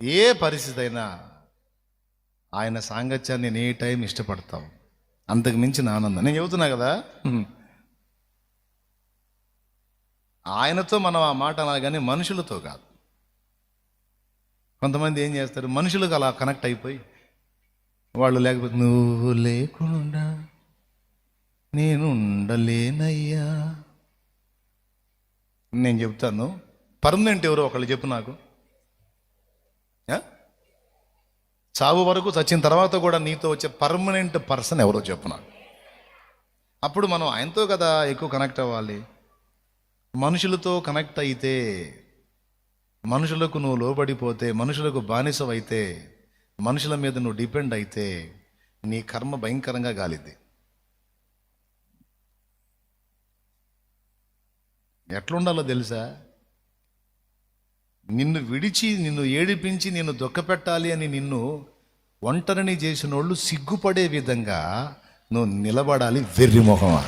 ఏ పరిస్థితి అయినా ఆయన సాంగత్యాన్ని నేను ఏ టైం ఇష్టపడతాం, అంతకు మించిన ఆనందం. నేను చెబుతున్నా కదా, ఆయనతో మనం ఆ మాట అనాలి కానీ మనుషులతో కాదు. కొంతమంది ఏం చేస్తారు, మనుషులకు అలా కనెక్ట్ అయిపోయి వాళ్ళు లేకపోతే నువ్వు లేకుండా నేను ఉండలేనయ్యా. నేను చెప్తాను, పర్మనెంట్ ఎవరో ఒకళ్ళు చెప్పు నాకు. చావు వరకు చచ్చిన తర్వాత కూడా నీతో వచ్చే పర్మనెంట్ పర్సన్ ఎవరో చెప్పు నాకు. అప్పుడు మనం ఆయనతో కదా ఎక్కువ కనెక్ట్ అవ్వాలి. మనుషులతో కనెక్ట్ అయితే, మనుషులకు నువ్వు లోబడిపోతే, మనుషులకు బానిసవైతే, మనుషుల మీద నువ్వు డిపెండ్ అయితే నీ కర్మ భయంకరంగా గాలిద్ది. ఎట్లుండాలో తెలుసా? నిన్ను విడిచి, నిన్ను ఏడిపించి, నిన్ను దుఃఖపెట్టాలి అని నిన్ను ఒంటరిని చేసిన వాళ్ళు సిగ్గుపడే విధంగా నువ్వు నిలబడాలి. వెర్రిమొహమా,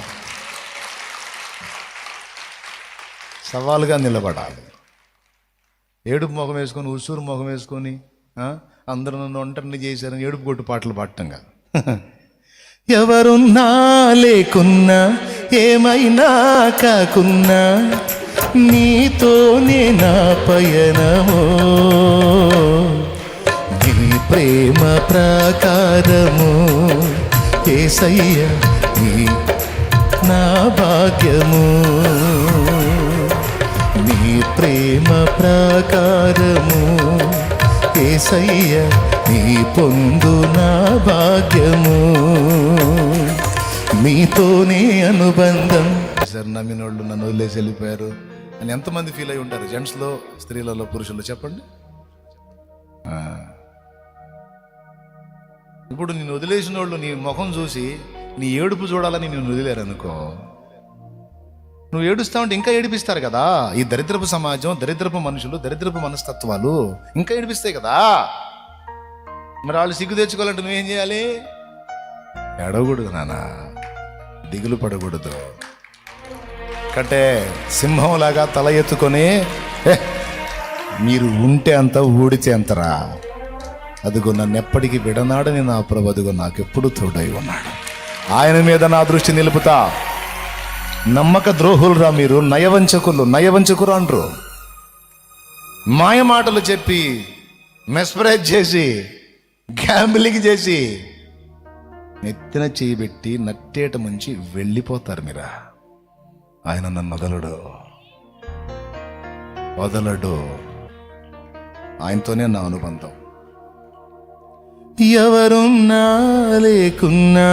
సవాలుగా నిలబడాలి. ఏడుపు ముఖం వేసుకొని, ఉసూరు ముఖం వేసుకొని అందరూ నన్ను ఒంటరిని చేశారని ఏడుపు కొట్టు పాటలు పాడటం కాదు. ఎవరున్నా లేకున్నా, ఏమైనా కాకున్నా, నీతోనే నా పయనమో, నీ ప్రేమ ప్రాకారము యేసయ్య, నీ నా భాగ్యము, నీ ప్రేమ ప్రాకారము యేసయ్య, నీ పొందు నా భాగ్యము, మీతోనే అనుబంధం. సార్ నమ్మినోళ్ళు నన్ను వదిలేసి వెళ్ళిపోయారు అని ఎంతమంది ఫీల్ అయి ఉంటారు? జెంట్స్లో, స్త్రీలలో, పురుషుల్లో చెప్పండి. ఇప్పుడు నిన్ను వదిలేసిన వాళ్ళు నీ ముఖం చూసి నీ ఏడుపు చూడాలని నేను వదిలేరు అనుకో, నువ్వు ఏడుస్తా ఉంటే ఇంకా ఏడిపిస్తారు కదా. ఈ దరిద్రపు సమాజం, దరిద్రపు మనుషులు, దరిద్రపు మనస్తత్వాలు ఇంకా ఏడిపిస్తాయి కదా. మరి వాళ్ళు సిగ్గు తెచ్చుకోవాలంటే నువ్వేం చేయాలి? ఏడవకూడదు నాన్న, దిగులు పడకూడదు. కట్టే సింహంలాగా తల ఎత్తుకొని మీరు ఉంటే అంత, ఊడితే అంతరా, అదిగో నన్ను ఎప్పటికీ విడనాడని నా ప్రభు అదిగో నాకెప్పుడు తోడై ఉన్నాడు. ఆయన మీద నా దృష్టి నిలుపుతా. నమ్మక ద్రోహులురా మీరు, నయవంచకులు అంటారు. మాయ మాటలు చెప్పి, మెస్పరైజ్ చేసి, గ్యాంబ్లింగ్ చేసి నెత్తిన చేయబెట్టి నట్టేట ముంచి వెళ్ళిపోతారు మీరా. ఆయన నన్ను వదలడు. ఆయనతోనే నా అనుబంధం. ఎవరున్నా లేకున్నా